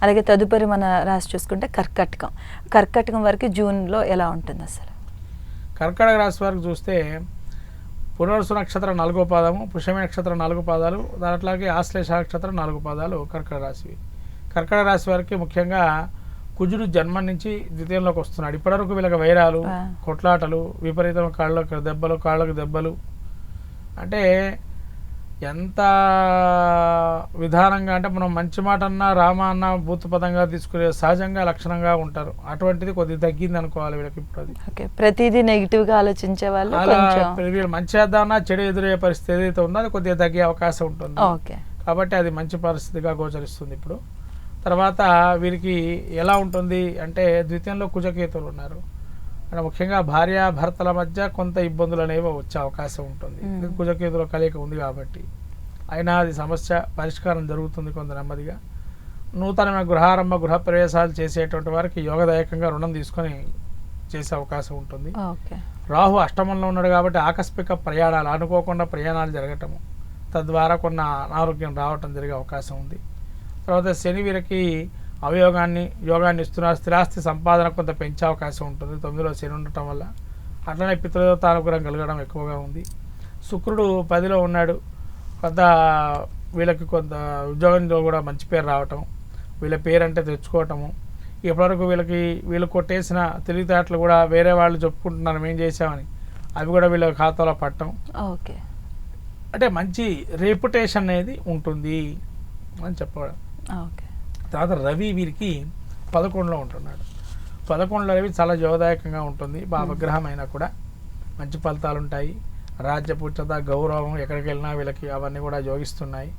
అలాగే తదుపరి మన రాశి చూసుకుంటే కర్కాటకం. కర్కాటకం వరకు జూన్లో ఎలా ఉంటుంది అసలు? కర్కాటక రాశి వారికి చూస్తే పునర్వసు నక్షత్రం 4వ పాదము, పుష్యమి నక్షత్రం 4 పాదాలు, దాంట్లాగే ఆశ్లేష నక్షత్రం 4 పాదాలు కర్కాటక రాశి. కర్కాటక రాశి వారికి ముఖ్యంగా కుజుడు జన్మ నుంచి ద్వితీయంలోకి వస్తున్నాడు. ఇప్పటివరకు వీళ్ళకి వైరాలు, కొట్లాటలు, విపరీతం కాళ్ళకు దెబ్బలు అంటే ఎంత విధానంగా అంటే మనం మంచి మాట అన్నా రామ అన్న భూతపదంగా తీసుకునే సహజంగా లక్షణంగా ఉంటారు. అటువంటిది కొద్దిగా తగ్గింది అనుకోవాలి వీళ్ళకి ఇప్పుడు. అది ప్రతిదీ నెగిటివ్ గా ఆలోచించే వాళ్ళు వీళ్ళు మంచి చేద్దామన్నా చెడు ఎదురయ్యే పరిస్థితి ఏదైతే ఉందో అది కొద్దిగా తగ్గే అవకాశం ఉంటుంది. కాబట్టి అది మంచి పరిస్థితిగా గోచరిస్తుంది ఇప్పుడు. తర్వాత వీరికి ఎలా ఉంటుంది అంటే ద్వితీయంలో కుజకేతువులు ఉన్నారు. అంటే ముఖ్యంగా భార్య భర్తల మధ్య కొంత ఇబ్బందులు అనేవి వచ్చే అవకాశం ఉంటుంది. కుజకేతుల కలయిక ఉంది కాబట్టి అయినా అది సమస్య పరిష్కారం జరుగుతుంది కొంత నెమ్మదిగా. నూతనమైన గృహారంభ గృహప్రవేశాలు చేసేటువంటి వారికి యోగదాయకంగా రుణం తీసుకొని చేసే అవకాశం ఉంటుంది. రాహు అష్టమంలో ఉన్నాడు కాబట్టి ఆకస్మిక ప్రయాణాలు, అనుకోకుండా ప్రయాణాలు జరగటము, తద్వారా కొన్ని అనారోగ్యం రావటం జరిగే అవకాశం ఉంది. తర్వాత శని వీరికి యోగాన్ని ఇస్తున్నారు. స్థిరాస్తి సంపాదన కొంత పెంచే అవకాశం ఉంటుంది 9లో శని ఉండటం వల్ల. అట్లనే పితృదేవత అనుగ్రహం కలగడం ఎక్కువగా ఉంది. శుక్రుడు 10లో ఉన్నాడు. కొంత వీళ్ళకి కొంత ఉద్యోగంలో కూడా మంచి పేరు రావటం, వీళ్ళ పేరు అంటే తెచ్చుకోవటము. ఇప్పటివరకు వీళ్ళు కొట్టేసిన తెలివితేటలు కూడా వేరే వాళ్ళు చెప్పుకుంటున్నారు మేము చేసామని, అవి కూడా వీళ్ళ ఖాతాలో పట్టడం. అంటే మంచి రెప్యుటేషన్ అనేది ఉంటుంది అని చెప్పడం. తర్వాత రవి వీరికి 11లో ఉంటున్నాడు. 11లో రవి చాలా యోగదాయకంగా ఉంటుంది. భావగ్రహం అయినా కూడా మంచి ఫలితాలు ఉంటాయి. రాజ్యపుచ్చత, గౌరవం, ఎక్కడికి వెళ్ళినా వీళ్ళకి అవన్నీ కూడా యోగిస్తున్నాయి.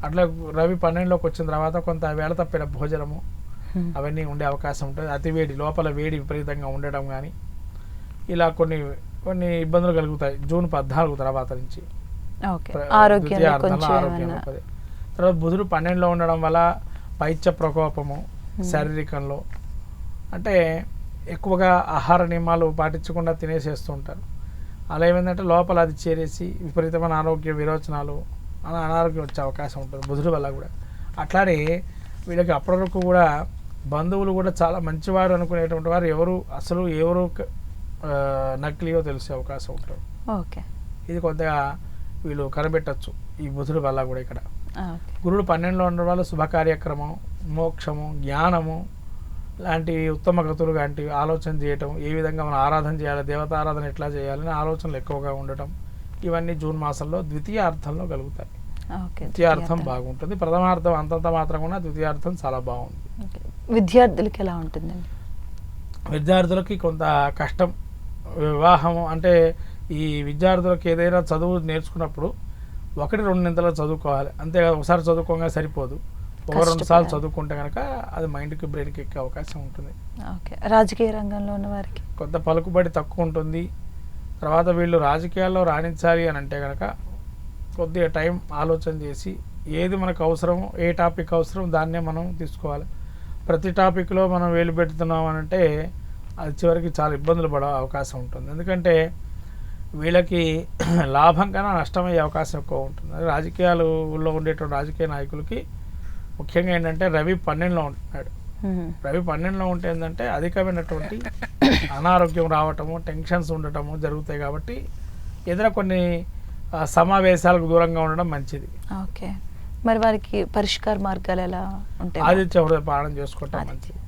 అట్లా రవి 12లోకి వచ్చిన తర్వాత కొంత వేళ తప్పిన భోజనము అవన్నీ ఉండే అవకాశం ఉంటుంది. అతివేడి, లోపల వేడి విపరీతంగా ఉండడం కానీ ఇలా కొన్ని ఇబ్బందులు కలుగుతాయి జూన్ 14 తర్వాత నుంచి. తర్వాత బుధుడు 12లో ఉండడం వల్ల పైత్య ప్రకోపము శారీరకంలో, అంటే ఎక్కువగా ఆహార నియమాలు పాటించకుండా తినేసేస్తూ ఉంటారు. అలా ఏమైందంటే లోపల అది చేరేసి విపరీతమైన ఆరోగ్య విరోచనాలు, అనారోగ్యం వచ్చే అవకాశం ఉంటుంది బుధుడు వల్ల కూడా. అట్లానే వీళ్ళకి అప్పటి వరకు కూడా బంధువులు కూడా చాలా మంచివారు అనుకునేటువంటి వారు ఎవరు నకిలీయో తెలిసే అవకాశం ఉంటుంది. ఇది కొద్దిగా వీళ్ళు కనిపెట్టచ్చు ఈ బుధుడు వల్ల కూడా. ఇక్కడ గురుడు 12లో ఉండడం వల్ల శుభ కార్యక్రమం, మోక్షము, జ్ఞానము లాంటి ఉత్తమ గతులు లాంటివి ఆలోచన చేయటం, ఏ విధంగా మనం ఆరాధన చేయాలి, దేవతారాధన ఎట్లా చేయాలని ఆలోచనలు ఎక్కువగా ఉండటం, ఇవన్నీ జూన్ మాసంలో ద్వితీయార్థంలో కలుగుతాయి. ద్వితీయార్థం బాగుంటుంది. ప్రథమార్థం అంతంత మాత్రం కూడా ద్వితీయార్థం చాలా బాగుంది. విద్యార్థులకి ఎలా ఉంటుందండి? విద్యార్థులకి కొంత కష్టం. వివాహము అంటే ఈ విద్యార్థులకు ఏదైనా చదువు నేర్చుకున్నప్పుడు 1-2 నింతలు చదువుకోవాలి. అంతేకాదు ఒకసారి చదువుకోగా సరిపోదు. 1-2 సార్లు చదువుకుంటే కనుక అది మైండ్కి బ్రెయిన్కి ఎక్కే అవకాశం ఉంటుంది. రాజకీయ రంగంలో ఉన్న వారికి కొంత పలుకుబడి తక్కువ ఉంటుంది. తర్వాత వీళ్ళు రాజకీయాల్లో రాణించాలి అని అంటే కనుక కొద్దిగా టైం ఆలోచన చేసి ఏది మనకు అవసరమో, ఏ టాపిక్ అవసరం దాన్నే మనం తీసుకోవాలి. ప్రతి టాపిక్లో మనం వేలు పెడుతున్నాం అని అంటే అది చివరికి చాలా ఇబ్బందులు పడే అవకాశం ఉంటుంది. ఎందుకంటే వీళ్ళకి లాభం కన్నా నష్టమయ్యే అవకాశం ఎక్కువ ఉంటుంది. రాజకీయాలలో ఉండేటువంటి రాజకీయ నాయకులకి ముఖ్యంగా ఏంటంటే రవి 12లో ఉంటున్నాడు. రవి 12లో ఉంటే ఏంటంటే అధికమైనటువంటి అనారోగ్యం రావటము, టెన్షన్స్ ఉండటము జరుగుతాయి. కాబట్టి ఏదైనా కొన్ని సమావేశాలకు దూరంగా ఉండడం మంచిది. మరి వారికి పరిష్కార మార్గాలు ఎలా ఉంటాయి? ఆదిత్య హృదయ పాలన చేసుకోవటం మంచిది.